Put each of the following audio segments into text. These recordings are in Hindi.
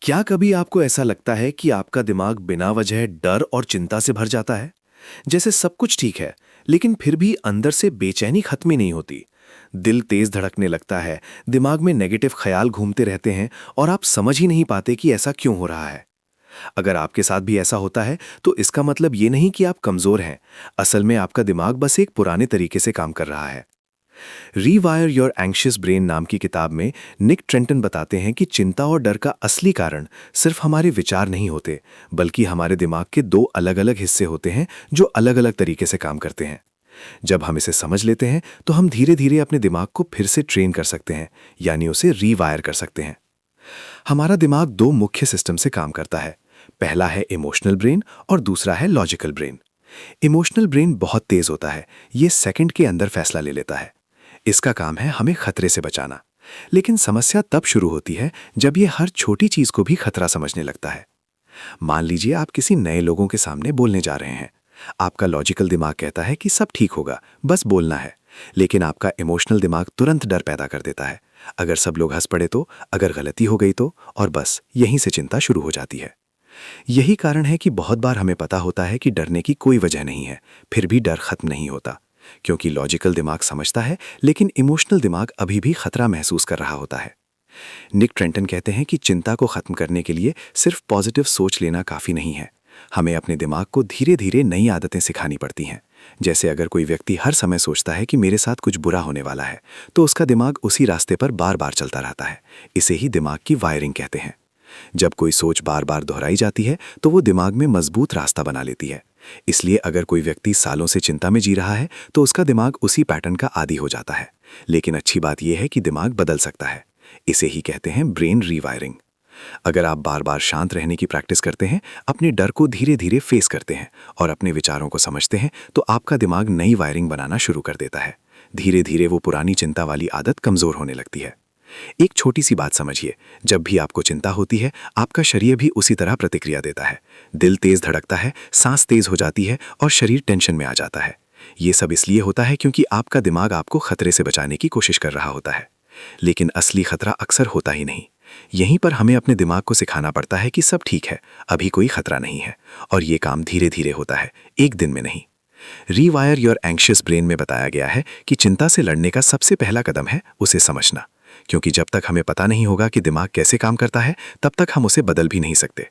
क्या कभी आपको ऐसा लगता है कि आपका दिमाग बिना वजह डर और चिंता से भर जाता है? जैसे सब कुछ ठीक है, लेकिन फिर भी अंदर से बेचैनी खत्म ही नहीं होती। दिल तेज धड़कने लगता है, दिमाग में नेगेटिव ख्याल घूमते रहते हैं और आप समझ ही नहीं पाते कि ऐसा क्यों हो रहा है। अगर आपके साथ भी ऐसा होता है, तो इसका मतलब ये नहीं कि आप कमजोर हैं। असल में आपका दिमाग बस एक पुराने तरीके से काम कर रहा है। रीवायर योर एंग्शियस ब्रेन नाम की किताब में निक ट्रेंटन बताते हैं कि चिंता और डर का असली कारण सिर्फ हमारे विचार नहीं होते, बल्कि हमारे दिमाग के दो अलग-अलग हिस्से होते हैं जो अलग-अलग तरीके से काम करते हैं। जब हम इसे समझ लेते हैं, तो हम धीरे-धीरे अपने दिमाग को फिर से ट्रेन कर सकते हैं, यानी उसे रीवायर कर सकते हैं। हमारा दिमाग दो मुख्य सिस्टम से काम करता है। पहला है इमोशनल ब्रेन और दूसरा है लॉजिकल ब्रेन। इमोशनल ब्रेन बहुत तेज होता है, ये सेकंड के अंदर फैसला ले लेता है। इसका काम है हमें खतरे से बचाना। लेकिन समस्या तब शुरू होती है जब ये हर छोटी चीज को भी खतरा समझने लगता है। मान लीजिए आप किसी नए लोगों के सामने बोलने जा रहे हैं। आपका लॉजिकल दिमाग कहता है कि सब ठीक होगा, बस बोलना है। लेकिन आपका इमोशनल दिमाग तुरंत डर पैदा कर देता है। अगर सब लोग हंस पड़े तो, अगर गलती हो गई तो, और बस यहीं से चिंता शुरू हो जाती है। यही कारण है कि बहुत बार हमें पता होता है कि डरने की कोई वजह नहीं है, फिर भी डर खत्म नहीं होता। क्योंकि लॉजिकल दिमाग समझता है, लेकिन इमोशनल दिमाग अभी भी खतरा महसूस कर रहा होता है। निक ट्रेंटन कहते हैं कि चिंता को खत्म करने के लिए सिर्फ पॉजिटिव सोच लेना काफी नहीं है। हमें अपने दिमाग को धीरे धीरे नई आदतें सिखानी पड़ती हैं। जैसे अगर कोई व्यक्ति हर समय सोचता है कि मेरे साथ कुछ बुरा होने वाला है, तो उसका दिमाग उसी रास्ते पर बार बार चलता रहता है। इसे ही दिमाग की वायरिंग कहते हैं। जब कोई सोच बार बार दोहराई जाती है, तो वो दिमाग में मजबूत रास्ता बना लेती है। इसलिए अगर कोई व्यक्ति सालों से चिंता में जी रहा है, तो उसका दिमाग उसी पैटर्न का आदी हो जाता है। लेकिन अच्छी बात यह है कि दिमाग बदल सकता है। इसे ही कहते हैं ब्रेन रीवायरिंग। अगर आप बार बार शांत रहने की प्रैक्टिस करते हैं, अपने डर को धीरे धीरे फेस करते हैं और अपने विचारों को समझते हैं, तो आपका दिमाग नई वायरिंग बनाना शुरू कर देता है। धीरे धीरे वो पुरानी चिंता वाली आदत कमजोर होने लगती है। एक छोटी सी बात समझिए, जब भी आपको चिंता होती है, आपका शरीर भी उसी तरह प्रतिक्रिया देता है। दिल तेज धड़कता है, सांस तेज हो जाती है और शरीर टेंशन में आ जाता है। ये सब इसलिए होता है क्योंकि आपका दिमाग आपको खतरे से बचाने की कोशिश कर रहा होता है। लेकिन असली खतरा अक्सर होता ही नहीं। यहीं पर हमें अपने दिमाग को सिखाना पड़ता है कि सब ठीक है, अभी कोई खतरा नहीं है। और ये काम धीरे धीरे होता है, एक दिन में नहीं। रीवायर योर एंग्शियस ब्रेन में बताया गया है कि चिंता से लड़ने का सबसे पहला कदम है उसे समझना। क्योंकि जब तक हमें पता नहीं होगा कि दिमाग कैसे काम करता है, तब तक हम उसे बदल भी नहीं सकते।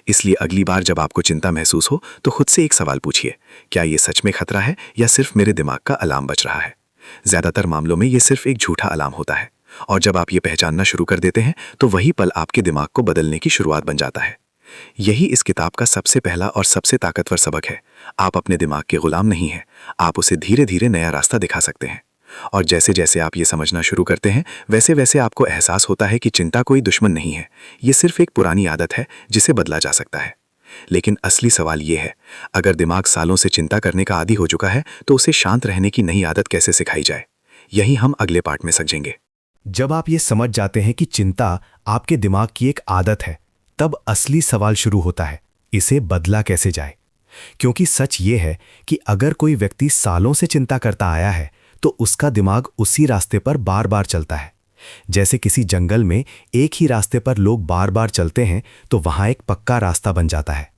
इसलिए अगली बार जब आपको चिंता महसूस हो, तो खुद से एक सवाल पूछिए, क्या ये सच में खतरा है या सिर्फ मेरे दिमाग का अलार्म बज रहा है? ज्यादातर मामलों में ये सिर्फ एक झूठा अलार्म होता है। और जब आप ये पहचानना शुरू कर देते हैं, तो वही पल आपके दिमाग को बदलने की शुरुआत बन जाता है। यही इस किताब का सबसे पहला और सबसे ताकतवर सबक है। आप अपने दिमाग के गुलाम नहीं हैं, आप उसे धीरे धीरे नया रास्ता दिखा सकते हैं। और जैसे जैसे आप ये समझना शुरू करते हैं, वैसे वैसे आपको एहसास होता है कि चिंता कोई दुश्मन नहीं है, ये सिर्फ एक पुरानी आदत है जिसे बदला जा सकता है। लेकिन असली सवाल ये है, अगर दिमाग सालों से चिंता करने का आदी हो चुका है, तो उसे शांत रहने की नई आदत कैसे सिखाई जाए, यही हम अगले पार्ट में समझेंगे। जब आप ये समझ जाते हैं कि चिंता आपके दिमाग की एक आदत है, तब असली सवाल शुरू होता है, इसे बदला कैसे जाए। क्योंकि सच ये है कि अगर कोई व्यक्ति सालों से चिंता करता आया है, तो उसका दिमाग उसी रास्ते पर बार बार चलता है। जैसे किसी जंगल में एक ही रास्ते पर लोग बार बार चलते हैं, तो वहां एक पक्का रास्ता बन जाता है।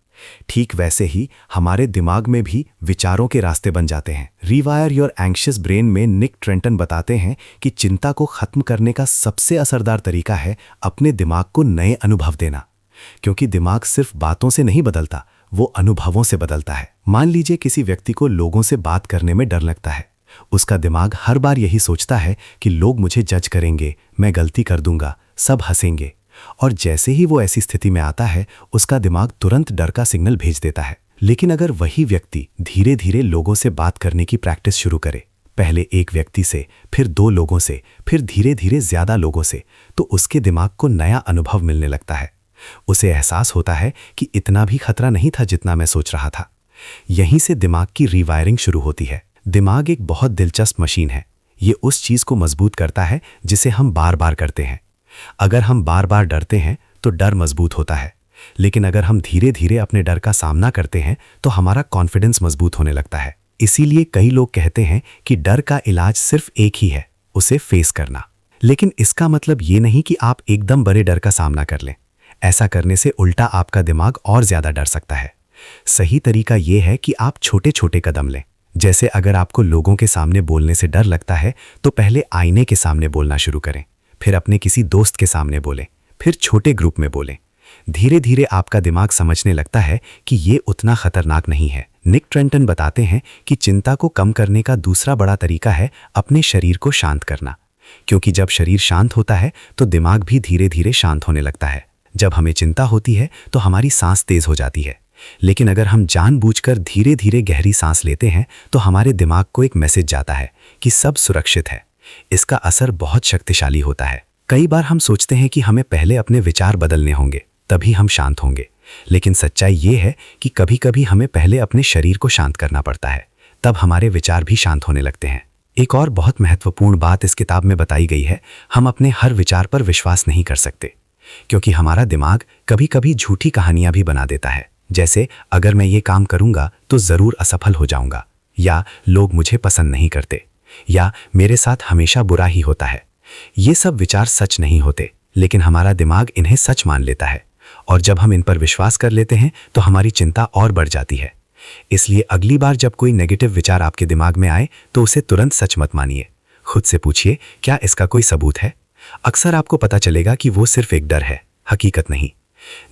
ठीक वैसे ही हमारे दिमाग में भी विचारों के रास्ते बन जाते हैं। रीवायर योर एंग्शियस ब्रेन में निक ट्रेंटन बताते हैं कि चिंता को खत्म करने का सबसे असरदार तरीका है अपने दिमाग को नए अनुभव देना। क्योंकि दिमाग सिर्फ बातों से नहीं बदलता, वो अनुभवों से बदलता है। मान लीजिए किसी व्यक्ति को लोगों से बात करने में डर लगता है। उसका दिमाग हर बार यही सोचता है कि लोग मुझे जज करेंगे, मैं गलती कर दूंगा, सब हंसेंगे। और जैसे ही वो ऐसी स्थिति में आता है, उसका दिमाग तुरंत डर का सिग्नल भेज देता है। लेकिन अगर वही व्यक्ति धीरे धीरे लोगों से बात करने की प्रैक्टिस शुरू करे, पहले एक व्यक्ति से, फिर 2 लोगों से, फिर धीरे धीरे ज्यादा लोगों से, तो उसके दिमाग को नया अनुभव मिलने लगता है। उसे एहसास होता है कि इतना भी खतरा नहीं था जितना मैं सोच रहा था। यहीं से दिमाग की रीवायरिंग शुरू होती है। दिमाग एक बहुत दिलचस्प मशीन है। ये उस चीज को मजबूत करता है जिसे हम बार बार करते हैं। अगर हम बार बार डरते हैं, तो डर मजबूत होता है। लेकिन अगर हम धीरे धीरे अपने डर का सामना करते हैं, तो हमारा कॉन्फिडेंस मजबूत होने लगता है। इसीलिए कई लोग कहते हैं कि डर का इलाज सिर्फ एक ही है, उसे फेस करना। लेकिन इसका मतलब ये नहीं कि आप एकदम बड़े डर का सामना कर लें। ऐसा करने से उल्टा आपका दिमाग और ज्यादा डर सकता है। सही तरीका यह है कि आप छोटे छोटे कदम लें। जैसे अगर आपको लोगों के सामने बोलने से डर लगता है तो पहले आईने के सामने बोलना शुरू करें, फिर अपने किसी दोस्त के सामने बोलें, फिर छोटे ग्रुप में बोलें। धीरे धीरे आपका दिमाग समझने लगता है कि ये उतना खतरनाक नहीं है। निक ट्रेंटन बताते हैं कि चिंता को कम करने का दूसरा बड़ा तरीका है अपने शरीर को शांत करना, क्योंकि जब शरीर शांत होता है तो दिमाग भी धीरे धीरे शांत होने लगता है। जब हमें चिंता होती है तो हमारी सांस तेज हो जाती है, लेकिन अगर हम जानबूझकर धीरे धीरे गहरी सांस लेते हैं तो हमारे दिमाग को एक मैसेज जाता है कि सब सुरक्षित है। इसका असर बहुत शक्तिशाली होता है। कई बार हम सोचते हैं कि हमें पहले अपने विचार बदलने होंगे, तभी हम शांत होंगे, लेकिन सच्चाई ये है कि कभी कभी हमें पहले अपने शरीर को शांत करना पड़ता है, तब हमारे विचार भी शांत होने लगते हैं। एक और बहुत महत्वपूर्ण बात इस किताब में बताई गई है, हम अपने हर विचार पर विश्वास नहीं कर सकते, क्योंकि हमारा दिमाग कभी कभी झूठी कहानियां भी बना देता है। जैसे अगर मैं ये काम करूंगा तो जरूर असफल हो जाऊंगा, या लोग मुझे पसंद नहीं करते, या मेरे साथ हमेशा बुरा ही होता है। ये सब विचार सच नहीं होते, लेकिन हमारा दिमाग इन्हें सच मान लेता है, और जब हम इन पर विश्वास कर लेते हैं तो हमारी चिंता और बढ़ जाती है। इसलिए अगली बार जब कोई नेगेटिव विचार आपके दिमाग में आए तो उसे तुरंत सच मत मानिए। खुद से पूछिए, क्या इसका कोई सबूत है? अक्सर आपको पता चलेगा कि वो सिर्फ एक डर है, हकीकत नहीं।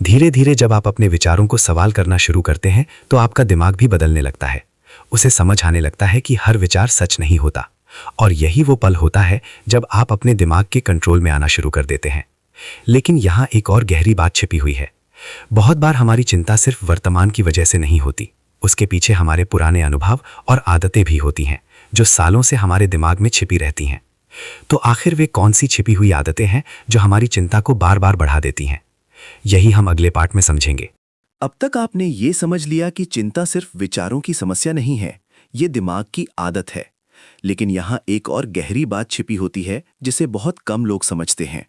धीरे धीरे जब आप अपने विचारों को सवाल करना शुरू करते हैं तो आपका दिमाग भी बदलने लगता है। उसे समझ आने लगता है कि हर विचार सच नहीं होता, और यही वो पल होता है जब आप अपने दिमाग के कंट्रोल में आना शुरू कर देते हैं। लेकिन यहाँ एक और गहरी बात छिपी हुई है। बहुत बार हमारी चिंता सिर्फ वर्तमान की वजह से नहीं होती, उसके पीछे हमारे पुराने अनुभव और आदतें भी होती हैं जो सालों से हमारे दिमाग में छिपी रहती हैं। तो आखिर वे कौन सी छिपी हुई आदतें हैं जो हमारी चिंता को बार बार बढ़ा देती हैं? यही हम अगले पार्ट में समझेंगे। अब तक आपने ये समझ लिया कि चिंता सिर्फ विचारों की समस्या नहीं है, ये दिमाग की आदत है। लेकिन यहाँ एक और गहरी बात छिपी होती है जिसे बहुत कम लोग समझते हैं।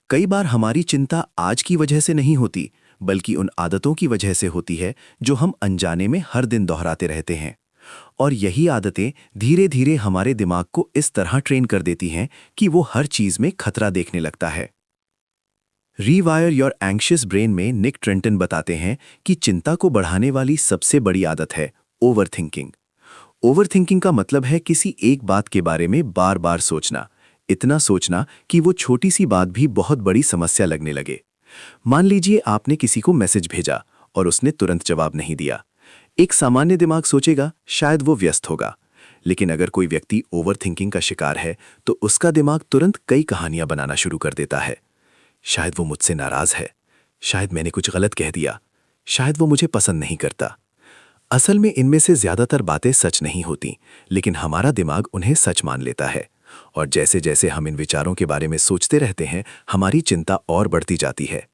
कई बार हमारी चिंता आज की वजह से नहीं होती, बल्कि उन आदतों की वजह से होती है जो हम अनजाने में हर दिन दोहराते रहते हैं। और यही आदतें धीरे धीरे हमारे दिमाग को इस तरह ट्रेन कर देती हैं कि वो हर चीज में खतरा देखने लगता है। रीवायर योर एंग्शियस ब्रेन में निक ट्रेंटन बताते हैं कि चिंता को बढ़ाने वाली सबसे बड़ी आदत है ओवरथिंकिंग। ओवरथिंकिंग का मतलब है किसी एक बात के बारे में बार बार सोचना, इतना सोचना कि वो छोटी सी बात भी बहुत बड़ी समस्या लगने लगे। मान लीजिए आपने किसी को मैसेज भेजा और उसने तुरंत जवाब नहीं दिया। एक सामान्य दिमाग सोचेगा शायद वो व्यस्त होगा, लेकिन अगर कोई व्यक्ति ओवरथिंकिंग का शिकार है तो उसका दिमाग तुरंत कई कहानियां बनाना शुरू कर देता है। शायद वो मुझसे नाराज है, शायद मैंने कुछ गलत कह दिया, शायद वो मुझे पसंद नहीं करता। असल में इनमें से ज्यादातर बातें सच नहीं होती, लेकिन हमारा दिमाग उन्हें सच मान लेता है। और जैसे जैसे हम इन विचारों के बारे में सोचते रहते हैं, हमारी चिंता और बढ़ती जाती है।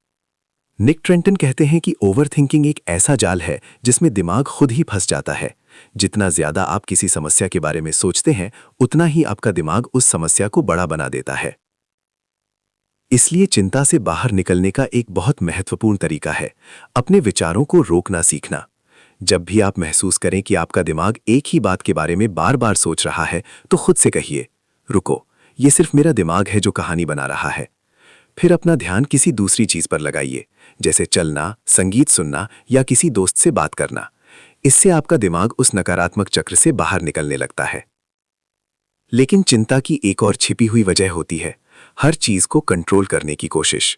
निक ट्रेंटन कहते हैं कि ओवरथिंकिंग एक ऐसा जाल है जिसमें दिमाग खुद ही फंस जाता है। जितना ज्यादा आप किसी समस्या के बारे में सोचते हैं, उतना ही आपका दिमाग उस समस्या को बड़ा बना देता है। इसलिए चिंता से बाहर निकलने का एक बहुत महत्वपूर्ण तरीका है अपने विचारों को रोकना सीखना। जब भी आप महसूस करें कि आपका दिमाग एक ही बात के बारे में बार बार सोच रहा है, तो खुद से कहिए, रुको, ये सिर्फ मेरा दिमाग है जो कहानी बना रहा है। फिर अपना ध्यान किसी दूसरी चीज पर लगाइए, जैसे चलना, संगीत सुनना या किसी दोस्त से बात करना। इससे आपका दिमाग उस नकारात्मक चक्र से बाहर निकलने लगता है। लेकिन चिंता की एक और छिपी हुई वजह होती है हर चीज को कंट्रोल करने की कोशिश।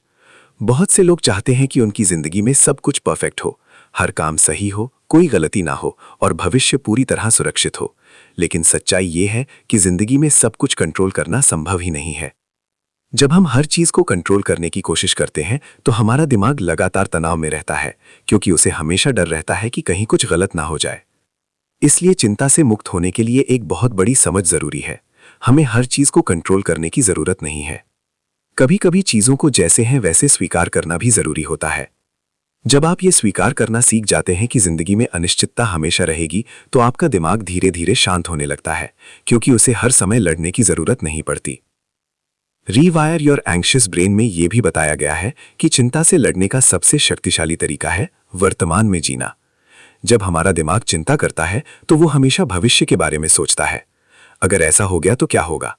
बहुत से लोग चाहते हैं कि उनकी जिंदगी में सब कुछ परफेक्ट हो, हर काम सही हो, कोई गलती ना हो और भविष्य पूरी तरह सुरक्षित हो। लेकिन सच्चाई ये है कि जिंदगी में सब कुछ कंट्रोल करना संभव ही नहीं है। जब हम हर चीज को कंट्रोल करने की कोशिश करते हैं तो हमारा दिमाग लगातार तनाव में रहता है, क्योंकि उसे हमेशा डर रहता है कि कहीं कुछ गलत ना हो जाए। इसलिए चिंता से मुक्त होने के लिए एक बहुत बड़ी समझ जरूरी है। हमें हर चीज को कंट्रोल करने की जरूरत नहीं है। कभी कभी चीजों को जैसे हैं वैसे स्वीकार करना भी जरूरी होता है। जब आप ये स्वीकार करना सीख जाते हैं कि जिंदगी में अनिश्चितता हमेशा रहेगी, तो आपका दिमाग धीरे धीरे शांत होने लगता है, क्योंकि उसे हर समय लड़ने की जरूरत नहीं पड़ती। रीवायर योर एंग्शियस ब्रेन में यह भी बताया गया है कि चिंता से लड़ने का सबसे शक्तिशाली तरीका है वर्तमान में जीना। जब हमारा दिमाग चिंता करता है तो वो हमेशा भविष्य के बारे में सोचता है, अगर ऐसा हो गया तो क्या होगा।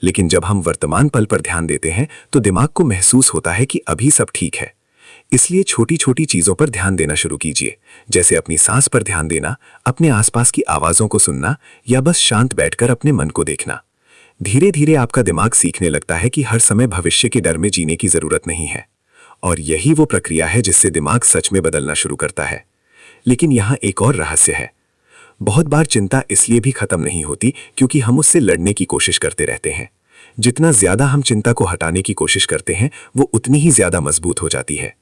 लेकिन जब हम वर्तमान पल पर ध्यान देते हैं तो दिमाग को महसूस होता है कि अभी सब ठीक है। इसलिए छोटी छोटी चीजों पर ध्यान देना शुरू कीजिए, जैसे अपनी सांस पर ध्यान देना, अपने आसपास की आवाजों को सुनना या बस शांत बैठकर अपने मन को देखना। धीरे धीरे आपका दिमाग सीखने लगता है कि हर समय भविष्य के डर में जीने की जरूरत नहीं है। और यही वो प्रक्रिया है जिससे दिमाग सच में बदलना शुरू करता है। लेकिन यहाँ एक और रहस्य है। बहुत बार चिंता इसलिए भी खत्म नहीं होती क्योंकि हम उससे लड़ने की कोशिश करते रहते हैं। जितना ज्यादा हम चिंता को हटाने की कोशिश करते हैं, वो उतनी ही ज्यादा मजबूत हो जाती है।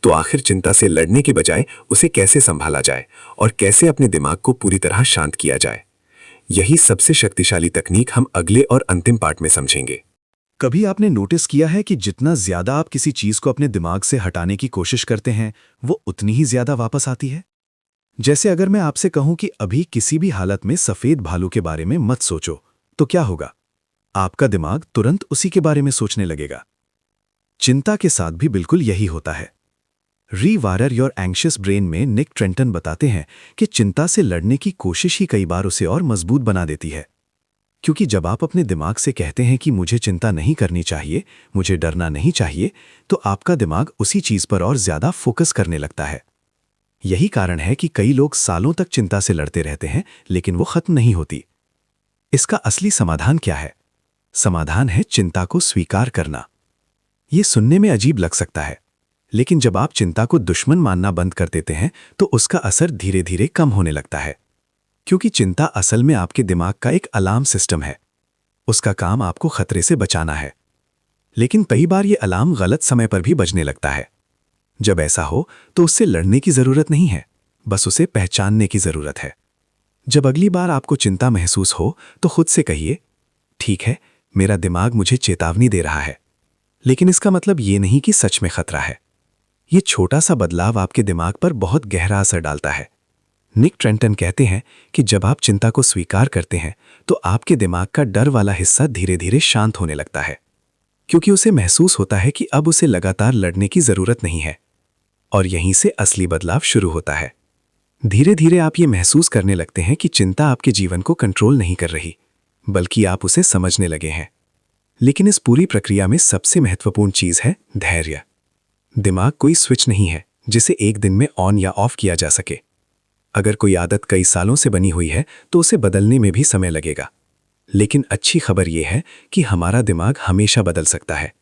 तो आखिर चिंता से लड़ने के बजाय उसे कैसे संभाला जाए और कैसे अपने दिमाग को पूरी तरह शांत किया जाए, यही सबसे शक्तिशाली तकनीक हम अगले और अंतिम पार्ट में समझेंगे। कभी आपने नोटिस किया है कि जितना ज्यादा आप किसी चीज को अपने दिमाग से हटाने की कोशिश करते हैं, वो उतनी ही ज्यादा वापस आती है? जैसे अगर मैं आपसे कहूं कि अभी किसी भी हालत में सफेद भालू के बारे में मत सोचो, तो क्या होगा? आपका दिमाग तुरंत उसी के बारे में सोचने लगेगा। चिंता के साथ भी बिल्कुल यही होता है। रीवायर योर एंग्शियस ब्रेन में निक ट्रेंटन बताते हैं कि चिंता से लड़ने की कोशिश ही कई बार उसे और मजबूत बना देती है। क्योंकि जब आप अपने दिमाग से कहते हैं कि मुझे चिंता नहीं करनी चाहिए, मुझे डरना नहीं चाहिए, तो आपका दिमाग उसी चीज पर और ज्यादा फोकस करने लगता है। यही कारण है कि कई लोग सालों तक चिंता से लड़ते रहते हैं, लेकिन वो खत्म नहीं होती। इसका असली समाधान क्या है? समाधान है चिंता को स्वीकार करना। ये सुनने में अजीब लग सकता है, लेकिन जब आप चिंता को दुश्मन मानना बंद कर देते हैं, तो उसका असर धीरे धीरे कम होने लगता है। क्योंकि चिंता असल में आपके दिमाग का एक अलार्म सिस्टम है। उसका काम आपको खतरे से बचाना है। लेकिन कई बार ये अलार्म गलत समय पर भी बजने लगता है। जब ऐसा हो तो उससे लड़ने की जरूरत नहीं है, बस उसे पहचानने की जरूरत है। जब अगली बार आपको चिंता महसूस हो तो खुद से कहिए, ठीक है, मेरा दिमाग मुझे चेतावनी दे रहा है, लेकिन इसका मतलब ये नहीं कि सच में खतरा है। ये छोटा सा बदलाव आपके दिमाग पर बहुत गहरा असर डालता है। निक ट्रेंटन कहते हैं कि जब आप चिंता को स्वीकार करते हैं, तो आपके दिमाग का डर वाला हिस्सा धीरे धीरे शांत होने लगता है, क्योंकि उसे महसूस होता है कि अब उसे लगातार लड़ने की जरूरत नहीं है। और यहीं से असली बदलाव शुरू होता है। धीरे धीरे आप ये महसूस करने लगते हैं कि चिंता आपके जीवन को कंट्रोल नहीं कर रही, बल्कि आप उसे समझने लगे हैं। लेकिन इस पूरी प्रक्रिया में सबसे महत्वपूर्ण चीज है धैर्य। दिमाग कोई स्विच नहीं है जिसे एक दिन में ऑन या ऑफ किया जा सके। अगर कोई आदत कई सालों से बनी हुई है तो उसे बदलने में भी समय लगेगा। लेकिन अच्छी खबर यह है कि हमारा दिमाग हमेशा बदल सकता है।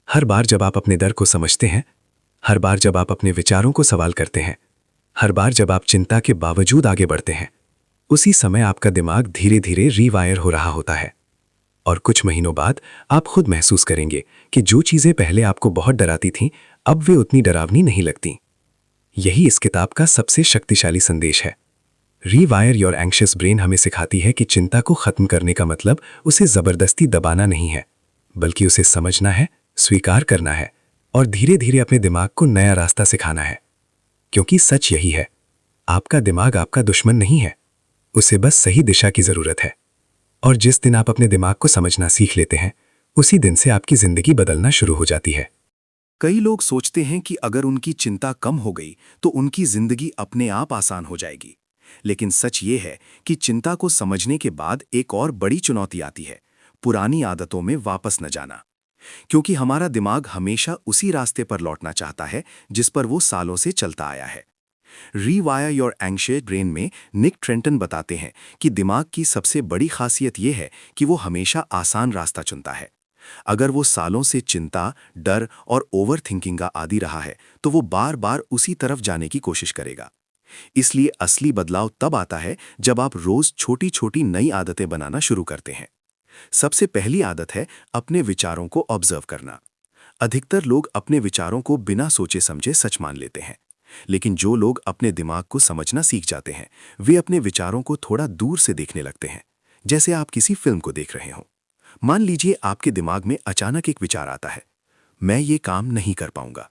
हर बार जब आप अपने डर को समझते हैं, हर बार जब आप अपने विचारों को सवाल करते हैं, हर बार जब आप चिंता के बावजूद आगे बढ़ते हैं, उसी समय आपका दिमाग धीरे धीरे रीवायर हो रहा होता है। और कुछ महीनों बाद आप खुद महसूस करेंगे कि जो चीजें पहले आपको बहुत डराती थीं, अब वे उतनी डरावनी नहीं लगती। यही इस किताब का सबसे शक्तिशाली संदेश है। रीवायर योर एंग्शियस ब्रेन हमें सिखाती है कि चिंता को खत्म करने का मतलब उसे जबरदस्ती दबाना नहीं है, बल्कि उसे समझना है, स्वीकार करना है और धीरे धीरे अपने दिमाग को नया रास्ता सिखाना है। क्योंकि सच यही है, आपका दिमाग आपका दुश्मन नहीं है, उसे बस सही दिशा की जरूरत है। और जिस दिन आप अपने दिमाग को समझना सीख लेते हैं, उसी दिन से आपकी जिंदगी बदलना शुरू हो जाती है। कई लोग सोचते हैं कि अगर उनकी चिंता कम हो गई तो उनकी जिंदगी अपने आप आसान हो जाएगी। लेकिन सच ये है कि चिंता को समझने के बाद एक और बड़ी चुनौती आती है, पुरानी आदतों में वापस न जाना। क्योंकि हमारा दिमाग हमेशा उसी रास्ते पर लौटना चाहता है जिस पर वो सालों से चलता आया है। रीवायर योर एंग्शियस ब्रेन में निक ट्रेंटन बताते हैं कि दिमाग की सबसे बड़ी खासियत यह है कि वो हमेशा आसान रास्ता चुनता है। अगर वो सालों से चिंता, डर और ओवर थिंकिंग का आदी रहा है, तो वो बार बार उसी तरफ जाने की कोशिश करेगा। इसलिए असली बदलाव तब आता है जब आप रोज छोटी छोटी नई आदतें बनाना शुरू करते हैं। सबसे पहली आदत है अपने विचारों को ऑब्जर्व करना। अधिकतर लोग अपने विचारों को बिना सोचे समझे सच मान लेते हैं, लेकिन जो लोग अपने दिमाग को समझना सीख जाते हैं, वे अपने विचारों को थोड़ा दूर से देखने लगते हैं, जैसे आप किसी फिल्म को देख रहे हों। मान लीजिए आपके दिमाग में अचानक एक विचार आता है, मैं ये काम नहीं कर पाऊंगा।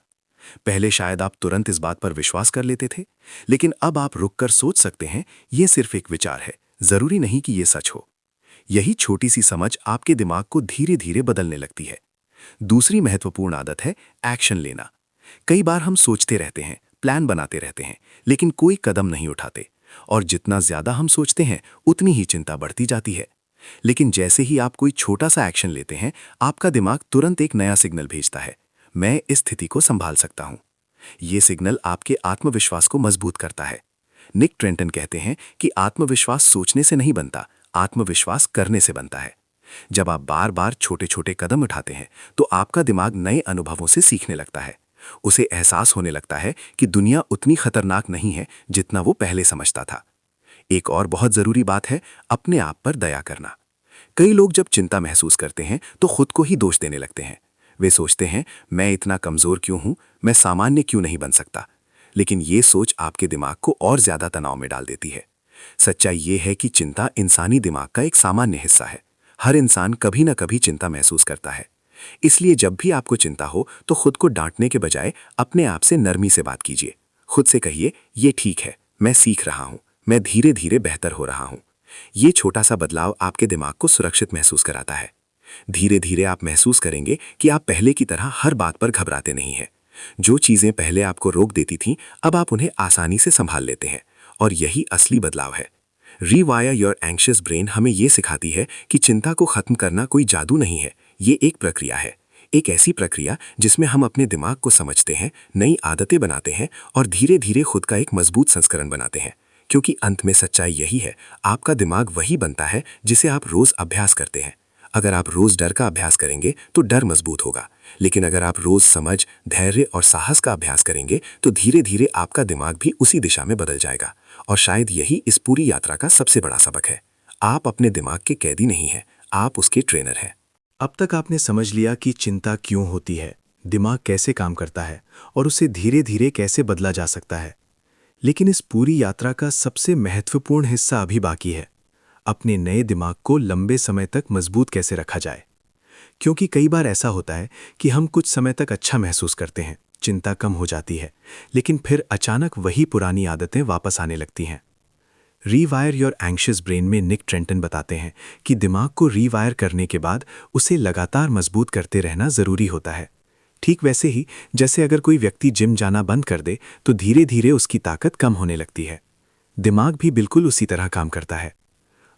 पहले शायद आप तुरंत इस बात पर विश्वास कर लेते थे, लेकिन अब आप रुककर सोच सकते हैं, ये सिर्फ एक विचार है, जरूरी नहीं कि ये सच हो। यही छोटी सी समझ आपके दिमाग को धीरे धीरे बदलने लगती है। दूसरी महत्वपूर्ण आदत है एक्शन लेना। कई बार हम सोचते रहते हैं, प्लान बनाते रहते हैं, लेकिन कोई कदम नहीं उठाते, और जितना ज्यादा हम सोचते हैं उतनी ही चिंता बढ़ती जाती है। लेकिन जैसे ही आप कोई छोटा सा एक्शन लेते हैं, आपका दिमाग तुरंत एक नया सिग्नल भेजता है, मैं इस स्थिति को संभाल सकता हूं। ये सिग्नल आपके आत्मविश्वास को मजबूत करता है। निक ट्रेंटन कहते हैं कि आत्मविश्वास सोचने से नहीं बनता, आत्मविश्वास करने से बनता है। जब आप बार बार छोटे छोटे कदम उठाते हैं तो आपका दिमाग नए अनुभवों से सीखने लगता है। उसे एहसास होने लगता है कि दुनिया उतनी खतरनाक नहीं है जितना वो पहले समझता था। एक और बहुत जरूरी बात है अपने आप पर दया करना। कई लोग जब चिंता महसूस करते हैं तो खुद को ही दोष देने लगते हैं। वे सोचते हैं, मैं इतना कमजोर क्यों हूं, मैं सामान्य क्यों नहीं बन सकता। लेकिन ये सोच आपके दिमाग को और ज्यादा तनाव में डाल देती है। सच्चाई ये है कि चिंता इंसानी दिमाग का एक सामान्य हिस्सा है। हर इंसान कभी ना कभी चिंता महसूस करता है। इसलिए जब भी आपको चिंता हो तो खुद को डांटने के बजाय अपने आप से नरमी से बात कीजिए। खुद से कहिए, ये ठीक है, मैं सीख रहा हूं, मैं धीरे धीरे बेहतर हो रहा हूं। ये छोटा सा बदलाव आपके दिमाग को सुरक्षित महसूस कराता है। धीरे धीरे आप महसूस करेंगे कि आप पहले की तरह हर बात पर घबराते नहीं हैं। जो चीजें पहले आपको रोक देती थीं, अब आप उन्हें आसानी से संभाल लेते हैं। और यही असली बदलाव है। रीवायर योर एंग्शियस ब्रेन हमें यह सिखाती है कि चिंता को खत्म करना कोई जादू नहीं है, ये एक प्रक्रिया है। एक ऐसी प्रक्रिया जिसमें हम अपने दिमाग को समझते हैं, नई आदतें बनाते हैं और धीरे धीरे खुद का एक मजबूत संस्करण बनाते हैं। क्योंकि अंत में सच्चाई यही है, आपका दिमाग वही बनता है जिसे आप रोज अभ्यास करते हैं। अगर आप रोज डर का अभ्यास करेंगे तो डर मजबूत होगा, लेकिन अगर आप रोज समझ, धैर्य और साहस का अभ्यास करेंगे तो धीरे धीरे आपका दिमाग भी उसी दिशा में बदल जाएगा। और शायद यही इस पूरी यात्रा का सबसे बड़ा सबक है। आप अपने दिमाग के कैदी नहीं हैं, आप उसके ट्रेनर हैं। अब तक आपने समझ लिया कि चिंता क्यों होती है, दिमाग कैसे काम करता है और उसे धीरे धीरे कैसे बदला जा सकता है। लेकिन इस पूरी यात्रा का सबसे महत्वपूर्ण हिस्सा अभी बाकी है। अपने नए दिमाग को लंबे समय तक मजबूत कैसे रखा जाए। क्योंकि कई बार ऐसा होता है कि हम कुछ समय तक अच्छा महसूस करते हैं, चिंता कम हो जाती है, लेकिन फिर अचानक वही पुरानी आदतें वापस आने लगती हैं। रीवायर योर एंग्शियस ब्रेन में निक ट्रेंटन बताते हैं कि दिमाग को रीवायर करने के बाद उसे लगातार मजबूत करते रहना जरूरी होता है। ठीक वैसे ही जैसे अगर कोई व्यक्ति जिम जाना बंद कर दे तो धीरे धीरे उसकी ताकत कम होने लगती है। दिमाग भी बिल्कुल उसी तरह काम करता है।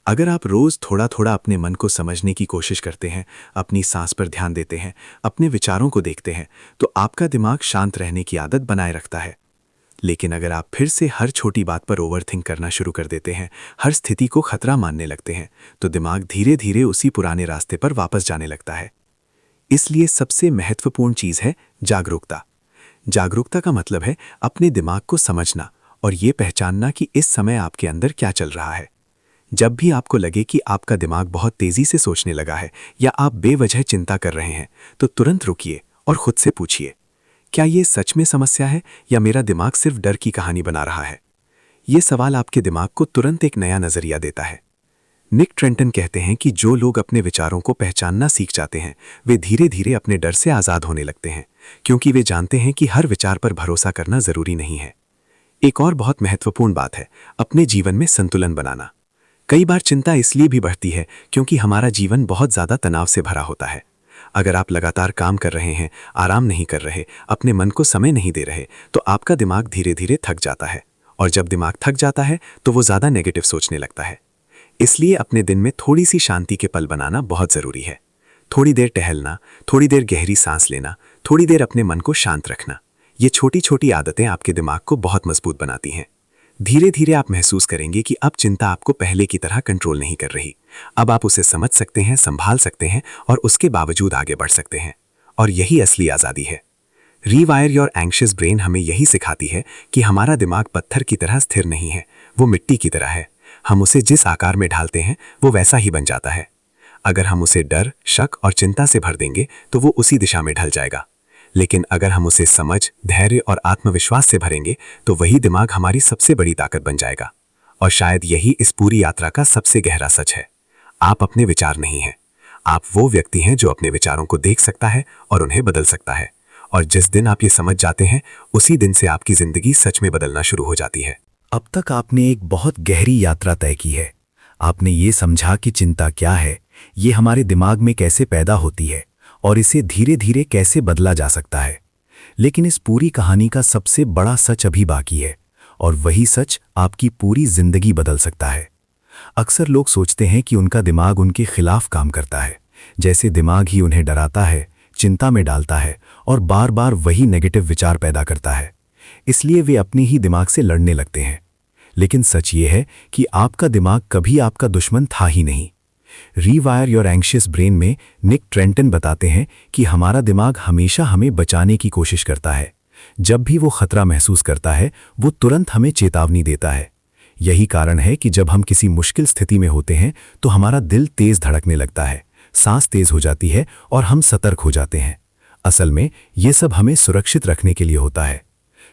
अगर आप रोज थोड़ा थोड़ा अपने मन को समझने की कोशिश करते हैं, अपनी सांस पर ध्यान देते हैं, अपने विचारों को देखते हैं, तो आपका दिमाग शांत रहने की आदत बनाए रखता है। लेकिन अगर आप फिर से हर छोटी बात पर ओवरथिंक करना शुरू कर देते हैं, हर स्थिति को खतरा मानने लगते हैं, तो दिमाग धीरे धीरे उसी पुराने रास्ते पर वापस जाने लगता है। इसलिए सबसे महत्वपूर्ण चीज है जागरूकता। जागरूकता का मतलब है अपने दिमाग को समझना और ये पहचानना कि इस समय आपके अंदर क्या चल रहा है। जब भी आपको लगे कि आपका दिमाग बहुत तेजी से सोचने लगा है या आप बेवजह चिंता कर रहे हैं, तो तुरंत रुकिए और खुद से पूछिए, क्या ये सच में समस्या है या मेरा दिमाग सिर्फ डर की कहानी बना रहा है? ये सवाल आपके दिमाग को तुरंत एक नया नजरिया देता है। निक ट्रेंटन कहते हैं कि जो लोग अपने विचारों को पहचानना सीख जाते हैं, वे धीरे धीरे अपने डर से आजाद होने लगते हैं, क्योंकि वे जानते हैं कि हर विचार पर भरोसा करना जरूरी नहीं है। एक और बहुत महत्वपूर्ण बात है अपने जीवन में संतुलन बनाना। कई बार चिंता इसलिए भी बढ़ती है क्योंकि हमारा जीवन बहुत ज्यादा तनाव से भरा होता है। अगर आप लगातार काम कर रहे हैं, आराम नहीं कर रहे, अपने मन को समय नहीं दे रहे, तो आपका दिमाग धीरे धीरे थक जाता है। और जब दिमाग थक जाता है तो वो ज्यादा नेगेटिव सोचने लगता है। इसलिए अपने दिन में थोड़ी सी शांति के पल बनाना बहुत जरूरी है। थोड़ी देर टहलना, थोड़ी देर गहरी सांस लेना, थोड़ी देर अपने मन को शांत रखना, ये छोटी छोटी आदतें आपके दिमाग को बहुत मजबूत बनाती हैं। धीरे धीरे आप महसूस करेंगे कि अब चिंता आपको पहले की तरह कंट्रोल नहीं कर रही। अब आप उसे समझ सकते हैं, संभाल सकते हैं और उसके बावजूद आगे बढ़ सकते हैं। और यही असली आज़ादी है। रीवायर योर एंग्शियस ब्रेन हमें यही सिखाती है कि हमारा दिमाग पत्थर की तरह स्थिर नहीं है, वो मिट्टी की तरह है। हम उसे जिस आकार में ढालते हैं वो वैसा ही बन जाता है। अगर हम उसे डर, शक और चिंता से भर देंगे तो वो उसी दिशा में ढल जाएगा। लेकिन अगर हम उसे समझ, धैर्य और आत्मविश्वास से भरेंगे तो वही दिमाग हमारी सबसे बड़ी ताकत बन जाएगा। और शायद यही इस पूरी यात्रा का सबसे गहरा सच है। आप अपने विचार नहीं हैं, आप वो व्यक्ति हैं जो अपने विचारों को देख सकता है और उन्हें बदल सकता है। और जिस दिन आप ये समझ जाते हैं, उसी दिन से आपकी जिंदगी सच में बदलना शुरू हो जाती है। अब तक आपने एक बहुत गहरी यात्रा तय की है। आपने ये समझा कि चिंता क्या है, ये हमारे दिमाग में कैसे पैदा होती है और इसे धीरे धीरे कैसे बदला जा सकता है। लेकिन इस पूरी कहानी का सबसे बड़ा सच अभी बाकी है, और वही सच आपकी पूरी जिंदगी बदल सकता है। अक्सर लोग सोचते हैं कि उनका दिमाग उनके खिलाफ काम करता है, जैसे दिमाग ही उन्हें डराता है, चिंता में डालता है और बार बार वही नेगेटिव विचार पैदा करता है। इसलिए वे अपने ही दिमाग से लड़ने लगते हैं। लेकिन सच ये है कि आपका दिमाग कभी आपका दुश्मन था ही नहीं। रीवायर योर एंग्शियस ब्रेन में निक ट्रेंटन बताते हैं कि हमारा दिमाग हमेशा हमें बचाने की कोशिश करता है। जब भी वो खतरा महसूस करता है, वो तुरंत हमें चेतावनी देता है। यही कारण है कि जब हम किसी मुश्किल स्थिति में होते हैं तो हमारा दिल तेज धड़कने लगता है, सांस तेज हो जाती है और हम सतर्क हो जाते हैं। असल में ये सब हमें सुरक्षित रखने के लिए होता है।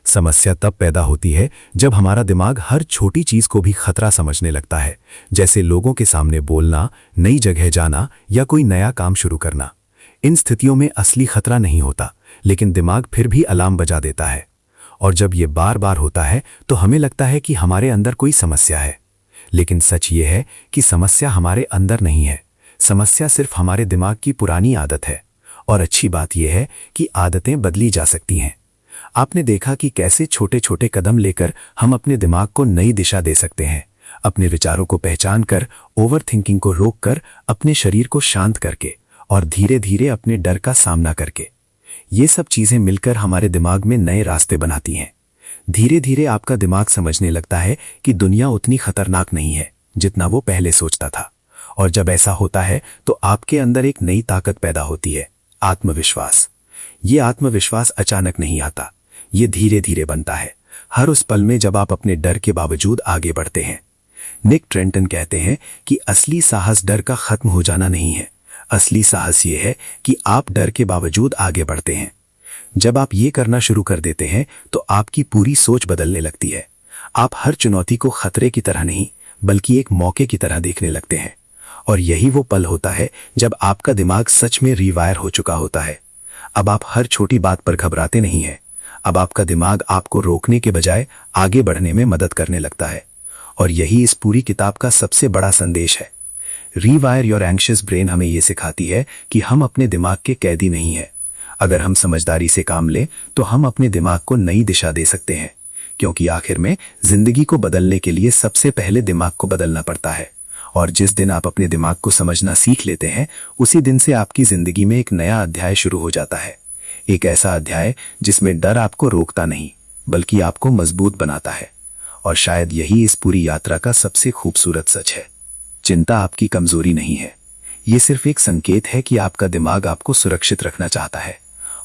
समस्या तब पैदा होती है जब हमारा दिमाग हर छोटी चीज को भी खतरा समझने लगता है, जैसे लोगों के सामने बोलना, नई जगह जाना या कोई नया काम शुरू करना। इन स्थितियों में असली खतरा नहीं होता, लेकिन दिमाग फिर भी अलार्म बजा देता है। और जब ये बार बार होता है तो हमें लगता है कि हमारे अंदर कोई समस्या है। लेकिन सच ये है कि समस्या हमारे अंदर नहीं है, समस्या सिर्फ हमारे दिमाग की पुरानी आदत है। और अच्छी बात यह है कि आदतें बदली जा सकती हैं। आपने देखा कि कैसे छोटे छोटे कदम लेकर हम अपने दिमाग को नई दिशा दे सकते हैं, अपने विचारों को पहचान कर, ओवर थिंकिंग को रोक कर, अपने शरीर को शांत करके और धीरे धीरे अपने डर का सामना करके। ये सब चीजें मिलकर हमारे दिमाग में नए रास्ते बनाती हैं। धीरे धीरे आपका दिमाग समझने लगता है कि दुनिया उतनी खतरनाक नहीं है जितना वो पहले सोचता था। और जब ऐसा होता है तो आपके अंदर एक नई ताकत पैदा होती है, आत्मविश्वास। ये आत्मविश्वास अचानक नहीं आता, ये धीरे धीरे बनता है, हर उस पल में जब आप अपने डर के बावजूद आगे बढ़ते हैं। निक ट्रेंटन कहते हैं कि असली साहस डर का खत्म हो जाना नहीं है, असली साहस ये है कि आप डर के बावजूद आगे बढ़ते हैं। जब आप ये करना शुरू कर देते हैं तो आपकी पूरी सोच बदलने लगती है। आप हर चुनौती को खतरे की तरह नहीं बल्कि एक मौके की तरह देखने लगते हैं। और यही वो पल होता है जब आपका दिमाग सच में रीवायर हो चुका होता है। अब आप हर छोटी बात पर घबराते नहीं हैं। अब आपका दिमाग आपको रोकने के बजाय आगे बढ़ने में मदद करने लगता है। और यही इस पूरी किताब का सबसे बड़ा संदेश है। रीवायर योर एंग्शियस ब्रेन हमें यह सिखाती है कि हम अपने दिमाग के कैदी नहीं हैं। अगर हम समझदारी से काम लें तो हम अपने दिमाग को नई दिशा दे सकते हैं, क्योंकि आखिर में जिंदगी को बदलने के लिए सबसे पहले दिमाग को बदलना पड़ता है। और जिस दिन आप अपने दिमाग को समझना सीख लेते हैं, उसी दिन से आपकी जिंदगी में एक नया अध्याय शुरू हो जाता है। एक ऐसा अध्याय जिसमें डर आपको रोकता नहीं बल्कि आपको मजबूत बनाता है। और शायद यही इस पूरी यात्रा का सबसे खूबसूरत सच है। चिंता आपकी कमजोरी नहीं है, ये सिर्फ एक संकेत है कि आपका दिमाग आपको सुरक्षित रखना चाहता है।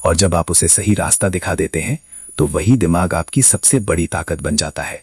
और जब आप उसे सही रास्ता दिखा देते हैं तो वही दिमाग आपकी सबसे बड़ी ताकत बन जाता है।